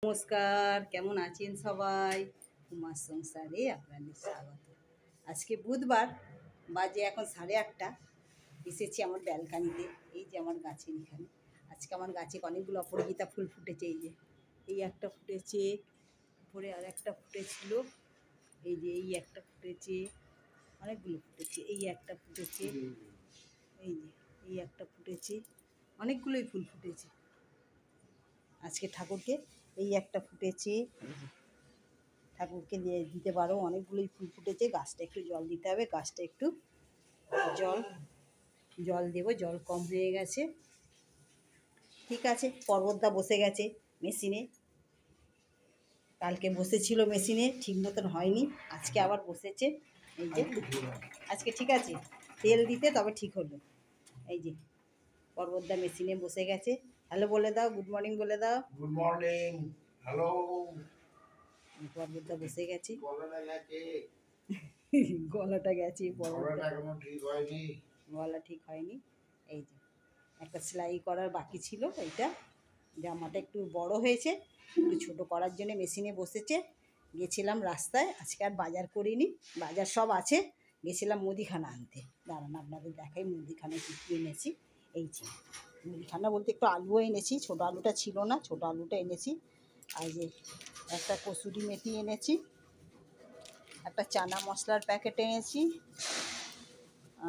নমস্কার, কেমন আছেন সবাই? উমার সংসারে আপনাদের স্বাগত। আজকে বুধবার, বাজে এখন 8:30। এসেছি আমার ব্যালকানিতে, এই যে আমার গাছের এখানে। আজকে আমার গাছে অনেকগুলো অপরাজিতা ফুল ফুটেছে। এই একটা ফুটেছে, উপরে আর একটা ফুটেছিল, এই একটা ফুটেছে, অনেকগুলো ফুটেছে, এই একটা ফুটেছে, এই একটা ফুটেছে, অনেকগুলোই ফুল ফুটেছে। আজকে ঠাকুরকে এই একটা ফুটেছে, ঠাকুরকে দিতে পারো। অনেকগুলোই ফুল ফুটেছে। গাছটা একটু জল দিতে হবে, গাছটা একটু জল দেবো, জল কম হয়ে গেছে। ঠিক আছে, পর্বতদা বসে গেছে মেশিনে। কালকে বসেছিল মেশিনে, ঠিক মতন হয়নি, আজকে আবার বসেছে। এই যে আজকে ঠিক আছে, তেল দিতে তবে ঠিক হলো। এই যে পর্বতদা মেশিনে বসে গেছে। হ্যালো বলে দাও, গুড মর্নিং বলে দাও। Good morning, hello. পর্বতদা বসে গেছে। গলাটা গেছে, গলা ঠিক হয়নি। এই যে একটা সেলাই করার বাকি ছিল, এইটা জামাটা একটু বড় হয়েছে, একটু ছোটো করার জন্য মেশিনে বসেছে। গেছিলাম রাস্তায়, আজকে আর বাজার করিনি, বাজার সব আছে। গেছিলাম মুদিখানা আনতে। দাঁড়ান আপনাদের দেখাই মুদিখানা কী কী এনেছি। এই যে মুদিখানা বলতে একটু আলুও এনেছি, ছোটো আলুটা ছিল না, ছোটো আলুটা এনেছি। আর যে একটা কসুরি মেথি এনেছি, একটা চানা মশলার প্যাকেট এনেছি,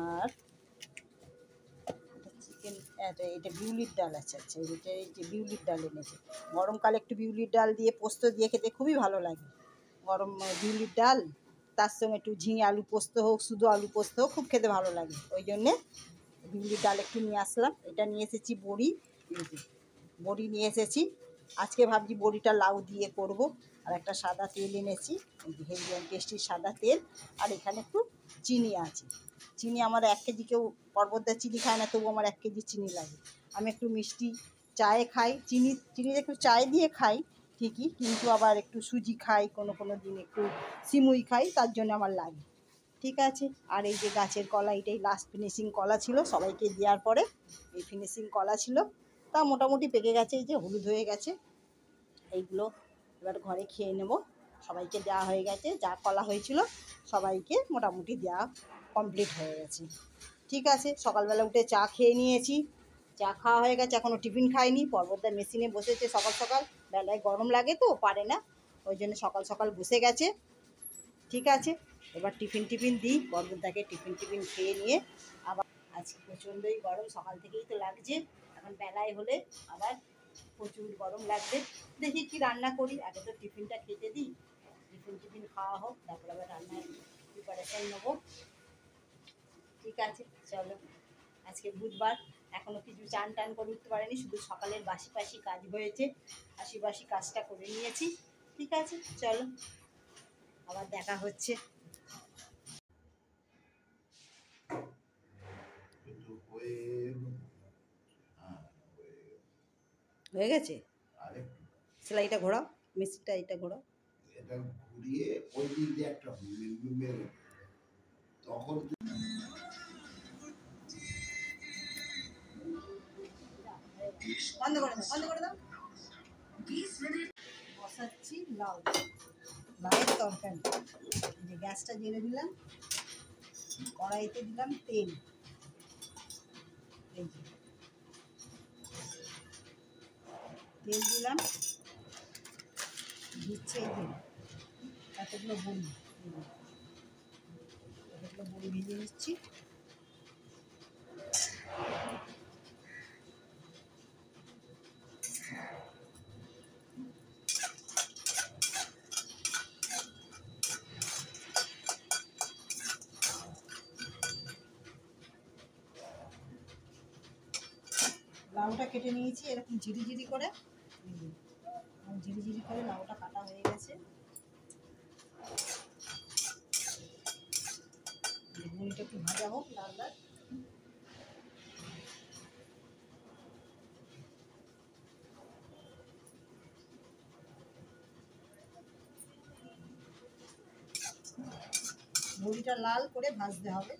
আর চিকেন, এটা বিউলির ডাল আছে। আচ্ছা, এই যে বিউলির ডাল এনেছে। গরমকালে একটু বিউলির ডাল দিয়ে পোস্ত দিয়ে খেতে খুবই ভালো লাগে। গরম বিউলির ডাল, তার সঙ্গে একটু ঝিঙে আলু পোস্ত হোক, শুধু আলু পোস্ত হোক, খুব খেতে ভালো লাগে। ওই জন্যে বিউলির ডাল একটু নিয়ে আসলাম। এটা নিয়ে এসেছি বড়ি, বড়ি নিয়ে এসেছি। আজকে ভাবছি বড়িটা লাউ দিয়ে করব। আর একটা সাদা তেল এনেছি, হেলদি অ্যান্ড টেস্টির সাদা তেল। আর এখানে একটু চিনি আছে। চিনি আমার 1 কেজি, কেউ পর্বতদা চিনি খায় না, তবু আমার 1 কেজি চিনি লাগে। আমি একটু মিষ্টি চায়ে খাই, চিনি একটু চায়ে দিয়ে খাই ঠিকই, কিন্তু আবার একটু সুজি খাই, কোনো দিন একটু সিমুই খাই, তার জন্য আমার লাগে। ঠিক আছে। আর এই যে গাছের কলা, এটাই লাস্ট ফিনিশিং কলা ছিল, সবাইকে দেওয়ার পরে এই ফিনিশিং কলা ছিল। তা মোটামুটি পেকে গেছে, এই যে হলুদ হয়ে গেছে। এইগুলো এবার ঘরে খেয়ে নেব। সবাইকে দেওয়া হয়ে গেছে, যা কলা হয়েছিল সবাইকে মোটামুটি দেওয়া কমপ্লিট হয়ে গেছে। ঠিক আছে, সকালবেলা উঠে চা খেয়ে নিয়েছি, চা খাওয়া হয়ে গেছে। এখনও টিফিন খাইনি। পর্বতদা মেশিনে বসেছে সকাল সকাল, বেলায় গরম লাগে তো পারে না, ওই জন্য সকাল সকাল বসে গেছে। ঠিক আছে, এবার টিফিন দিই পর্বতদাকে। টিফিন খেয়ে নিয়ে আবার, আজকে প্রচণ্ডই গরম, সকাল থেকেই তো লাগছে। এখন বেলায় হলে আবার প্রচুর গরম লাগবে। দেখি কি রান্না করি, আগে তো টিফিনটা খেতে দিই। টিফিন খাওয়া হোক, তারপর আবার রান্নার প্রিপারেশান নেবো। ঠিক আছে, চলো। আজকে বুধবার, এখনও কিছু চান টান করে উঠতে পারিনি, শুধু সকালের বাসি কাজ হয়েছে, বাসি কাজটা করে নিয়েছি। ঠিক আছে, চলো, আবার দেখা হচ্ছে। হয়ে গেছে, সেলাইটা ঘোরাও, মেশিনটা এটা ঘোরাও। এটা ঘুরিয়ে ওই দিক দিয়ে একটা মেরো, তখন বন্ধ করে দাও। বসাচ্ছি লাউয়ের তরকারি। যে গ্যাসটা জেলে দিলাম, কড়াইতে দিলাম তেল। এই যে তেল দিলাম, দিচ্ছে এই তেল, এতগুলো বড়ি ভেজে নিচ্ছি। লাউটা কেটে নিয়েছি এরকম ঝিরি করে, ঝিরি করে লাউটা কাটা হয়ে গেছে। বড়িটা একটু ভাজা হোক লাল লাল। বড়িটা লাল করে ভাজতে হবে।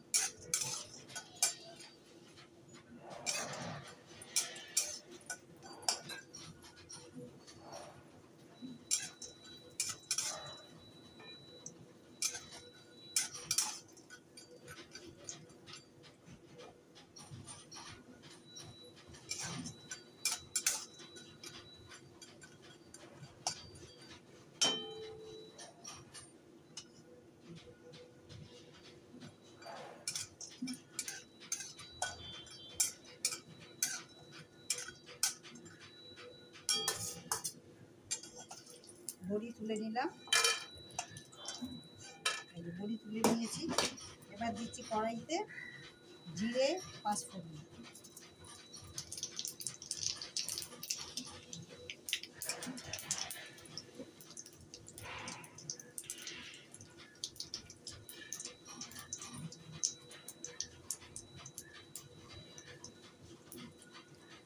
বড়ি তুলে নিলাম, এই যে বড়ি তুলে নিয়েছি। এবার দিচ্ছি কড়াইতে জিরে, পাঁচফোড়ন।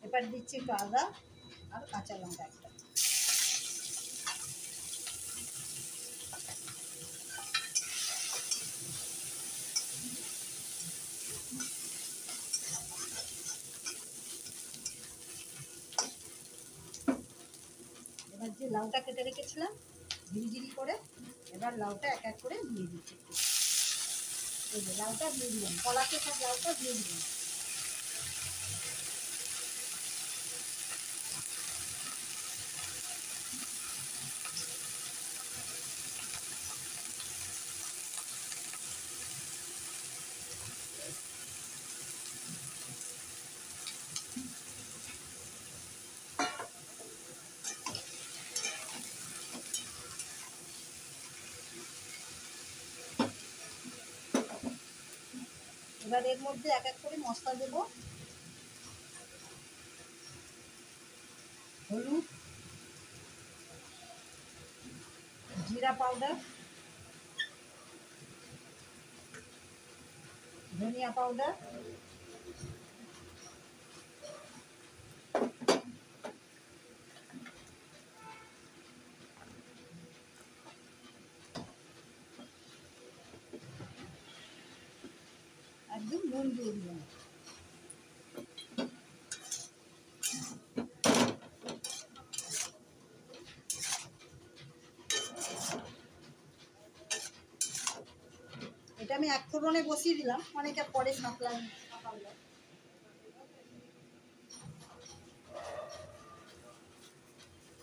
এবার দিচ্ছি একটু আদা আর কাঁচা লঙ্কা একটা। এবার যে লাউটা কেটে রেখেছিলাম ঝিরিঝিরি করে, এবার লাউটা এক এক করে দিয়ে দিচ্ছি। এই যে লাউটা দিয়ে দিলাম, কলাকে সব লাউটা দিয়ে দিলাম। এবার এর মধ্যে এক এক করে মশলা দেবো। হলুদ, জিরা পাউডার, ধনিয়া পাউডার, একদম নুন দিয়ে দিলাম। এটা আমি এক ফোড়নে বসিয়ে দিলাম, অনেকটা পরে সাঁতলাম।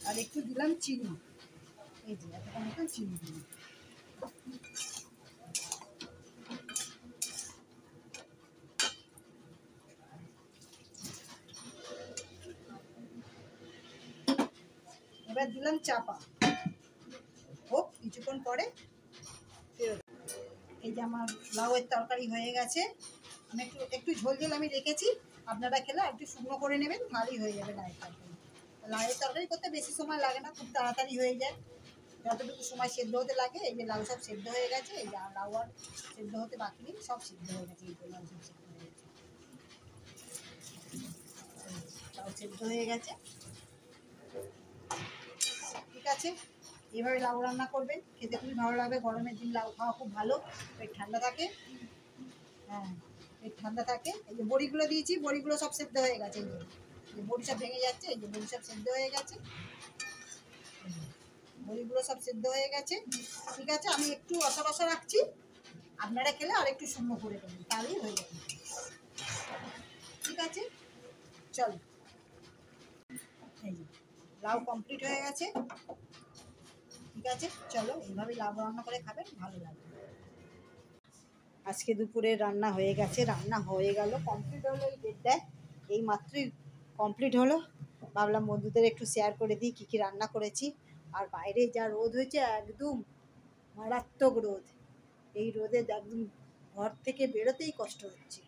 আর একটু দিলাম চিনি, এই যে এতটা মতো চিনি দিলাম। এবার দিলাম চাপা, হোক কিছুক্ষণ পরে ফেরত। এই যে আমার লাউয়ের তরকারি হয়ে গেছে। আমি একটু একটু ঝোল ঝোল আমি রেখেছি, আপনারা খেলে একটু শুকনো করে নেবেন, ভালোই হয়ে যাবে লাউয়ের তরকারি। লাউয়ের তরকারি করতে বেশি সময় লাগে না, খুব তাড়াতাড়ি হয়ে যায়। যতটুকু সময় সেদ্ধ হতে লাগে, এই যে লাউ সব সেদ্ধ হয়ে গেছে। এই যে লাউ আর সেদ্ধ হতে বাকি নেই, সব সিদ্ধ হয়ে গেছে। এই যে লাউ সব সেদ্ধ হয়ে গেছে, লাউ সেদ্ধ হয়ে গেছে। ঠিক আছে, এভাবে লাউ রান্না করবেন, খেতে খুবই ভালো লাগবে। গরমের দিন লাউ খাওয়া খুব ভালো, পেট ঠান্ডা থাকে। হ্যাঁ, পেট ঠান্ডা থাকে। এই যে বড়িগুলো দিয়েছি, বড়িগুলো সব সেদ্ধ হয়ে গেছে। এই যে বড়ি সব ভেঙে যাচ্ছে, এই যে বড়ি সব সেদ্ধ হয়ে গেছে। বড়িগুলো সব সেদ্ধ হয়ে গেছে। ঠিক আছে, আমি একটু রসা রসা রাখছি, আপনারা খেলে আর একটু শুকনো করে দেবেন, তাহলেই হয়ে যাবে। ঠিক আছে, চল। এই যে লাউ কমপ্লিট হয়ে গেছে। ঠিক আছে, চলো এইভাবে লাউ রান্না করে খাবেন, ভালো লাগবে। আজকে দুপুরে রান্না হয়ে গেছে, রান্না হয়ে গেল, কমপ্লিট হলো এই দেড়টায়, এই মাত্রই কমপ্লিট হলো। ভাবলাম বন্ধুদের একটু শেয়ার করে দিই কী কী রান্না করেছি। আর বাইরে যা রোদ হয়েছে, একদম মারাত্মক রোদ। এই রোদে একদম ঘর থেকে বেরোতেই কষ্ট হচ্ছে।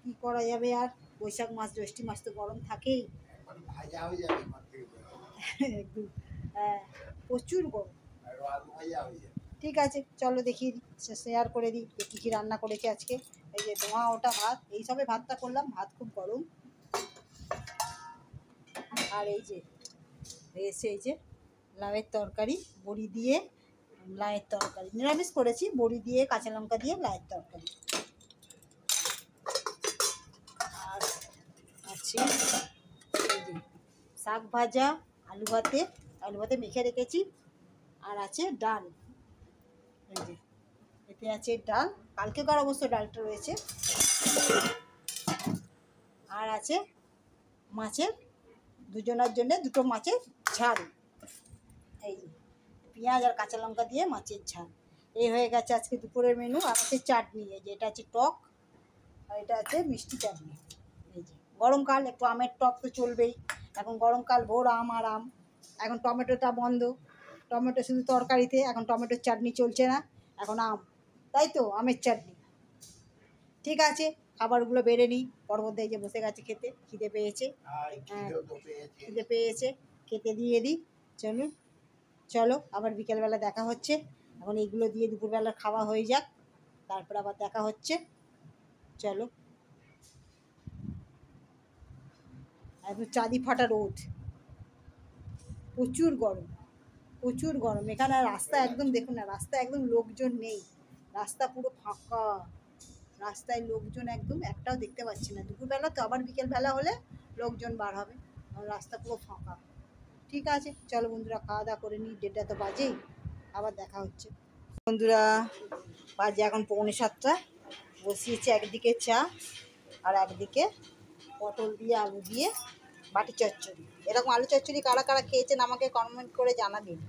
কী করা যাবে আর, বৈশাখ মাস জ্যৈষ্ঠ মাস তো গরম থাকেই। এখন ভাজা হয়ে যাবে ঘর থেকে বেরোলে। একদম, হ্যাঁ, প্রচুর গরম। আর আলু ভাজা হয়ে যাবে। ঠিক আছে, চলো দেখিয়ে দিই, শেয়ার করে দিই যে কী কী রান্না করেছি আজকে। এই যে ধোঁয়া ওটা ভাত, এই সবে ভাতটা করলাম, ভাত খুব গরম। আর এই যে এসে এই যে লাউয়ের তরকারি, বড়ি দিয়ে লাউয়ের তরকারি, নিরামিষ করেছি, বড়ি দিয়ে কাঁচা লঙ্কা দিয়ে লাউয়ের তরকারি। আর আছে এই যে শাক ভাজা, আলু ভাতে মেখে রেখেছি। আর আছে ডাল, এই যে এতে আছে ডাল, কালকেকার অবশ্য ডালটা রয়েছে। আর আছে মাছের, দুজনের জন্য দুটো মাছের ঝাল। এই যে পেঁয়াজ আর কাঁচা লঙ্কা দিয়ে মাছের ঝাল। এই হয়ে গেছে আজকে দুপুরের মেনু। আর আছে চাটনি, এই যে এটা আছে টক, আর এটা আছে মিষ্টি চাটনি। এই যে গরমকাল, একটু আমের টক তো চলবেই। এখন গরমকাল, ভোর আম আর আম, এখন টমেটোটা বন্ধ, টমেটো শুধু তরকারিতে, এখন টমেটোর চাটনি চলছে না, এখন আম, তাই তো, আমের চাটনি। ঠিক আছে, খাবারগুলো বেড়ে নিই। পর্বত এই যে বসে গেছে খেতে, খিদে পেয়েছে। হ্যাঁ, খিদে পেয়েছে, খেতে দিয়ে দিই। চলুন, চলো আবার বিকেলবেলা দেখা হচ্ছে। এখন এইগুলো দিয়ে দুপুরবেলা খাওয়া হয়ে যাক, তারপর আবার দেখা হচ্ছে। চলো। একদম চাঁদি ফাটা রোদ, প্রচুর গরম, প্রচুর গরম এখানে। রাস্তা একদম দেখুন না, রাস্তা একদম লোকজন নেই, রাস্তা পুরো ফাঁকা, রাস্তায় লোকজন একদম একটাও দেখতে পাচ্ছি না। দুপুরবেলা তো, আবার বিকেলবেলা হলে লোকজন বার হবে, রাস্তা পুরো ফাঁকা। ঠিক আছে, চলো বন্ধুরা, খাওয়া দাওয়া করে নিই, 1:30 তো বাজেই। আবার দেখা হচ্ছে বন্ধুরা। বাজে এখন 6:45। বসিয়েছি একদিকে চা, আর একদিকে পটল দিয়ে আলু দিয়ে বাটি চচ্চড়ি। এরকম আলু চচ্চড়ি কারা কারা খেয়েছেন আমাকে কমেন্ট করে জানাবেন।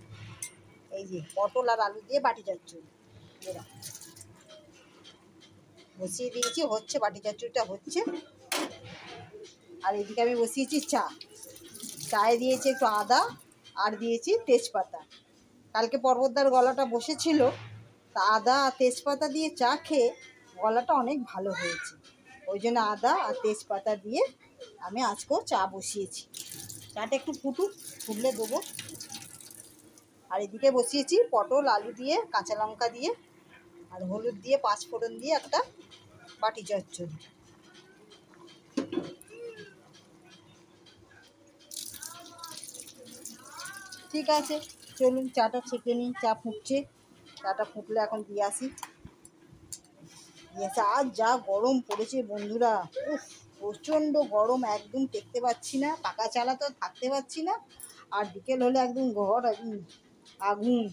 এই যে পটল আর আলু দিয়ে বাটি চচ্চড়ি এরকম বসিয়ে দিয়েছি, হচ্ছে, বাটি চচ্চড়িটা হচ্ছে। আর এদিকে আমি বসিয়েছি চা, চায়ে দিয়েছি একটু আদা, আর দিয়েছি তেজপাতা। কালকে পর্বতদার গলাটা বসেছিল, তা আদা আর তেজপাতা দিয়ে চা খেয়ে গলাটা অনেক ভালো হয়েছে, ওই জন্য আদা আর তেজপাতা দিয়ে আমি আজকেও চা বসিয়েছি। চাটা একটু ফুটুক, ফুটলে দেবো। আর এদিকে বসিয়েছি পটল আলু দিয়ে, কাঁচা লঙ্কা দিয়ে আর হলুদ দিয়ে 5 ফোড়ন দিয়ে একটা বাটি চচ্চড়ি। ঠিক আছে, চলুন চাটা ছেঁকে নিই। চা ফুটছে, চাটা ফুটলে এখন দিয়ে আসি। আর যা গরম পড়েছে বন্ধুরা, উফ, প্রচণ্ড গরম, একদম টেকতে পারছি না, পাকা চালা তো থাকতে পারছি না। আর বিকেল হলে একদম ঘর একদম আগুন।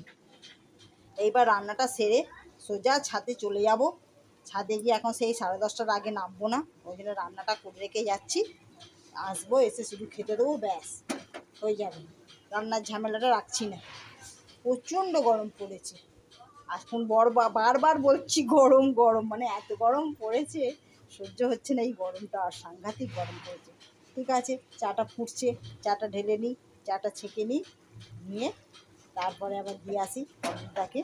এইবার রান্নাটা সেরে সোজা ছাদে চলে যাব। ছাদে গিয়ে এখন সেই 10:30টার আগে নামবো না, ওই জন্য রান্নাটা করে রেখে যাচ্ছি। আসবো, এসে শুধু খেতে দেবো, ব্যাস হয়ে যাবে। রান্নার ঝামেলাটা রাখছি না, প্রচণ্ড গরম পড়েছে। এখন বারবার বলছি গরম গরম, মানে এত গরম পড়েছে, সহ্য হচ্ছে না এই গরমটা, আর সাংঘাতিক গরম পড়েছে। ঠিক আছে, চাটা ফুটছে, চাটা ঢেলে নিই, চাটা ছেঁকে নিই, নিয়ে তারপরে আবার দিয়ে আসি তাকে।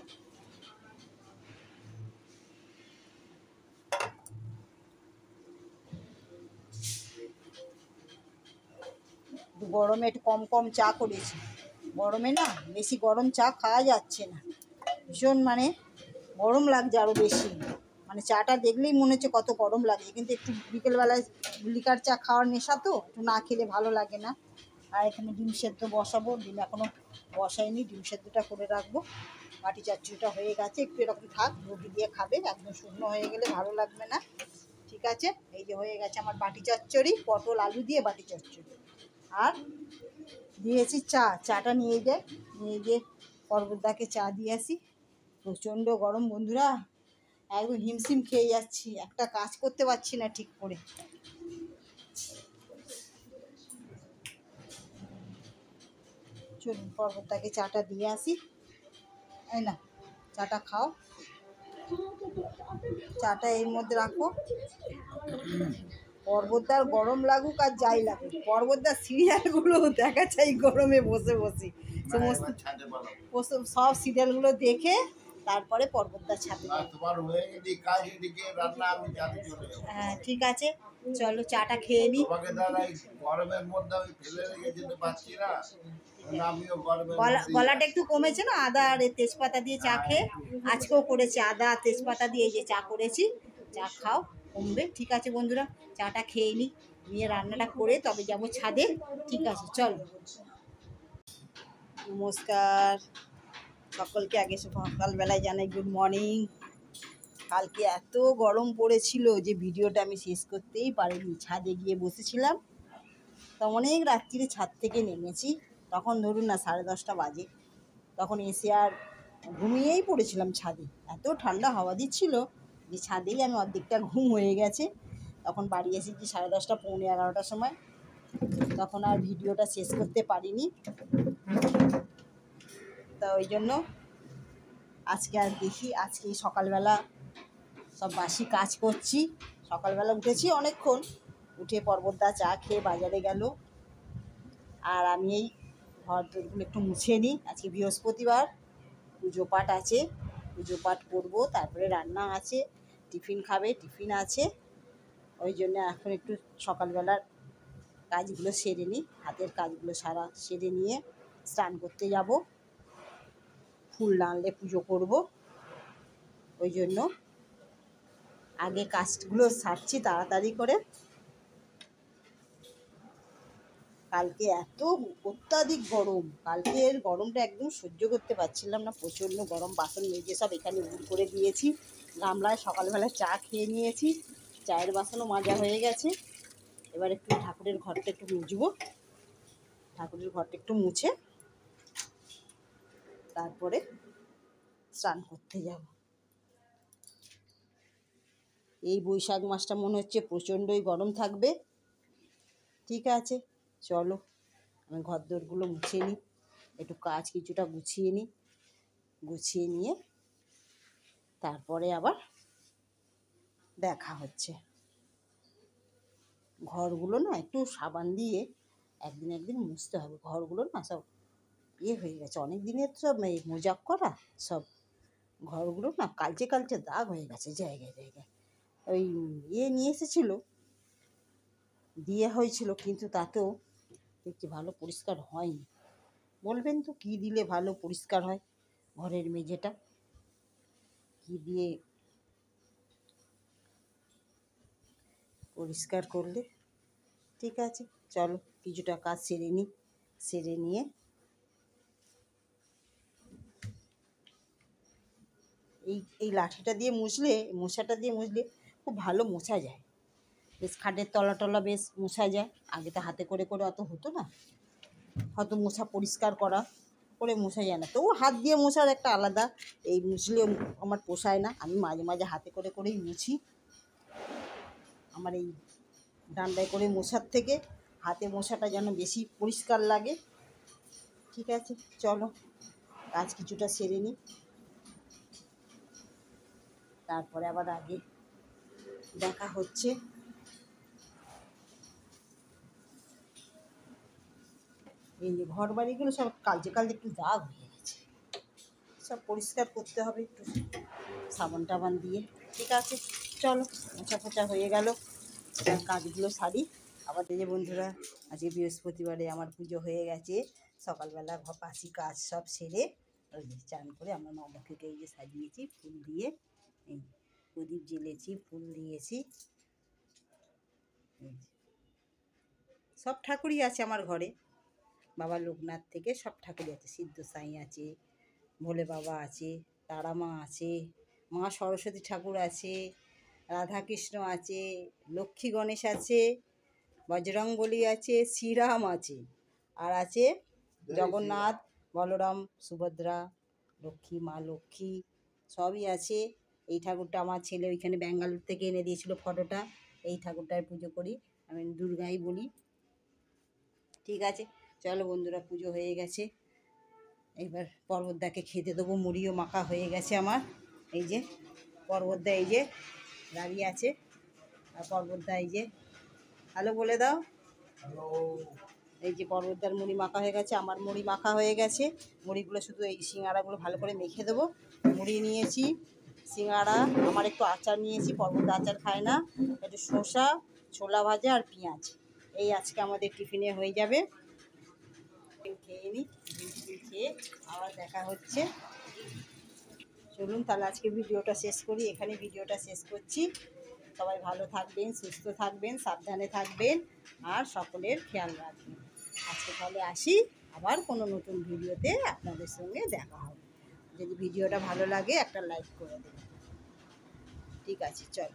গরমে একটু কম কম চা করেছি, গরমে না বেশি গরম চা খাওয়া যাচ্ছে না, ভীষণ মানে গরম লাগছে আরও বেশি। মানে চাটা দেখলেই মনে হচ্ছে কত গরম লাগছে, কিন্তু একটু বিকেলবেলায় লিকার চা খাওয়ার নেশা তো, একটু না খেলে ভালো লাগে না। আর এখানে ডিম সেদ্ধ বসাবো, ডিম এখনও বসাইনি, ডিম সেদ্ধটা করে রাখবো। বাটি চচ্চড়িটা হয়ে গেছে, একটু এরকম থাক, রুটি দিয়ে খাবে, একদম শুকনো হয়ে গেলে ভালো লাগবে না। ঠিক আছে, এই যে হয়ে গেছে আমার বাটি চচ্চড়ি, পটল আলু দিয়ে বাটি চচ্চড়ি। আর দিয়েছি চা, চাটা নিয়ে গিয়ে পর্বতদাকে চা দিয়ে আসি। প্রচণ্ড গরম বন্ধুরা, একদম হিমশিম খেয়ে যাচ্ছি, একটা কাজ করতে পারছি না ঠিক করে। চলুন পর্বতদাকে চাটা দিয়ে আসি। এই না, চাটা খাও, চাটা এর মধ্যে রাখো। পর্বতদার গরম লাগুক আর যাই লাগুক, পর্বতদার সিরিয়ালগুলো দেখা চাই গরমে বসে বসে, সমস্ত সব সিরিয়ালগুলো দেখে তারপরে পর্বতদার ছাদে। হ্যাঁ ঠিক আছে, চলো চাটা খেয়ে নিই। গলাটা একটু কমেছে না, আদা আর তেজপাতা দিয়ে চা খেয়ে, আজকেও করেছি আদা আর তেজপাতা দিয়ে এই যে চা করেছি, চা খাও, কমবে। ঠিক আছে বন্ধুরা, চাটা খেয়ে নিই, নিয়ে রান্নাটা করে তবে যাবো ছাদে। ঠিক আছে, চলো। নমস্কার সকলকে, আগে সকালবেলায় জানাই গুড মর্নিং। কালকে এত গরম পড়েছিল যে ভিডিওটা আমি শেষ করতেই পারিনি, ছাদে গিয়ে বসেছিলাম, তা অনেক রাত্রিরে ছাদ থেকে নেমেছি, তখন ধরুন না 10:30 বাজে। তখন এসে আর ঘুমিয়েই পড়েছিলাম ছাদে, এত ঠান্ডা হাওয়া দিচ্ছিল যে ছাদেই আমি অর্ধেকটা ঘুম হয়ে গেছে। তখন বাড়ি এসেছি 10:30 পৌনে 11টার সময়, তখন আর ভিডিওটা শেষ করতে পারিনি। তা ওই জন্য আজকে আর দেখি, আজকে সকালবেলা সব বাসি কাজ করছি। সকালবেলা উঠেছি অনেকক্ষণ, উঠে পর্বতদা চা খেয়ে বাজারে গেল, আর আমি এই ঘর দোরগুলো একটু মুছে নিই। আজকে বৃহস্পতিবার, পুজো পাঠ আছে, পুজো পাঠ করবো, তারপরে রান্না আছে, টিফিন খাবে, টিফিন আছে। ওই জন্য এখন একটু সকালবেলার কাজগুলো সেরে নিই, হাতের কাজগুলো সারা সেরে নিয়ে স্নান করতে যাব, ফুল না আনলে পুজো করব। ওই জন্য আগে কাজগুলো সারছি তাড়াতাড়ি করে। কালকে এত অত্যাধিক গরম, কালকের গরমটা একদম সহ্য করতে পারছিলাম না, প্রচণ্ড গরম। বাসন মেজে সব এখানে উড় করে দিয়েছি, গামলায় সকালবেলা চা খেয়ে নিয়েছি, চায়ের বাসনও মাজা হয়ে গেছে। এবার একটু ঠাকুরের ঘরটা একটু মুছবো, ঠাকুরের ঘরটা একটু মুছে তারপরে স্নান করতে যাব। এই বৈশাখ মাসটা মনে হচ্ছে প্রচণ্ডই গরম থাকবে। ঠিক আছে, চলো আমি ঘর দোরগুলো মুছে নিই, একটু কাজ কিছুটা গুছিয়ে নিই, গুছিয়ে নিয়ে তারপরে আবার দেখা হচ্ছে। ঘরগুলো না একটু সাবান দিয়ে একদিন একদিন মুছতে হবে, ঘরগুলো না সব হয়ে গেছে, অনেক দিনের সব মোজাক করা, সব ঘরগুলো না কালচে কালচে দাগ হয়ে গেছে জায়গায় জায়গায়। ওই নিয়ে এসেছিলো, দিয়ে হয়েছিল, কিন্তু তাতেও দেখছি ভালো পরিষ্কার হয়নি। বলবেন তো কী দিলে ভালো পরিষ্কার হয় ঘরের মেঝেটা, কী দিয়ে পরিষ্কার করলে? ঠিক আছে, চলো কিছুটা কাজ সেরে নিই, সেরে নিয়ে এই লাঠিটা দিয়ে মুছলে, মশাটা দিয়ে মুছলে খুব ভালো মোছা যায়, বেশ খাটের তলা টলা বেশ মোছা যায়। আগে তো হাতে করে করে অত হতো না, হয়তো মোছা পরিষ্কার করা করে মোছা যায় না, তবু হাত দিয়ে মোছার একটা আলাদা, এই মুছলে আমার পোষায় না, আমি মাঝে মাঝে হাতে করে করেই মুছি। আমার এই ডান্ডায় করে মোছার থেকে হাতে মোছাটা যেন বেশি পরিষ্কার লাগে। ঠিক আছে, চলো কাজ কিছুটা সেরে নিই, তারপরে আবার আগে দেখা হচ্ছে। এই যে ঘর বাড়িগুলো সব কালচে কালচে একটু দাগ হয়ে গেছে, সব পরিষ্কার করতে হবে একটু সাবান টাবান দিয়ে। ঠিক আছে, চলো মোছা ফোছা হয়ে গেল, কাজগুলো সারি। আবার এই যে বন্ধুরা, আজকে বৃহস্পতিবারে আমার পুজো হয়ে গেছে, সকালবেলা বাসি কাজ সব সেরে ওই যে চান করে আমার মা লক্ষ্মীকে এই যে সাজিয়েছি ফুল দিয়ে, এই প্রদীপ জ্বেলেছি, ফুল দিয়েছি। সব ঠাকুরই আছে আমার ঘরে, বাবা লোকনাথ থেকে সব ঠাকুরই আছে, সিদ্ধ সাঁই আছে, ভোলে বাবা আছে, তারা মা আছে, মা সরস্বতী ঠাকুর আছে, রাধাকৃষ্ণ আছে, লক্ষ্মী গণেশ আছে, বজরংবলী আছে, শ্রীরাম আছে, আর আছে জগন্নাথ, বলরাম, সুভদ্রা, লক্ষ্মী, মা লক্ষ্মী সবই আছে। এই ঠাকুরটা আমার ছেলে ওইখানে ব্যাঙ্গালোর থেকে এনে দিয়েছিল ফটোটা, এই ঠাকুরটায় পুজো করি, আমি দুর্গাই বলি। ঠিক আছে, চলো বন্ধুরা, পুজো হয়ে গেছে, এবার পর্বতদাকে খেতে দেবো, মুড়িও মাখা হয়ে গেছে আমার। এই যে পর্বতদা এই যে দাঁড়িয়ে আছে, আর পর্বতদা এই যে হ্যালো বলে দাও। এই যে পর্বতদার মুড়ি মাখা হয়ে গেছে, আমার মুড়ি মাখা হয়ে গেছে। মুড়িগুলো শুধু এই সিঙাড়াগুলো ভালো করে মেখে দেবো। মুড়ি নিয়েছি, সিঙাড়া, আমার একটু আচার নিয়েছি, পর্বতদা আচার খায় না, একটু শসা, ছোলা ভাজা আর পেঁয়াজ, এই আজকে আমাদের টিফিনে হয়ে যাবে। খেয়ে নিই, টিফিন খেয়ে আবার দেখা হচ্ছে। চলুন তাহলে আজকে ভিডিওটা শেষ করি, এখানে ভিডিওটা শেষ করছি। সবাই ভালো থাকবেন, সুস্থ থাকবেন, সাবধানে থাকবেন, আর সকলের খেয়াল রাখবেন। আজকে তাহলে আসি, আবার কোনো নতুন ভিডিওতে আপনাদের সঙ্গে দেখা হবে। যদি ভিডিওটা ভালো লাগে একটা লাইক করে দেবেন। ঠিক আছে, চল।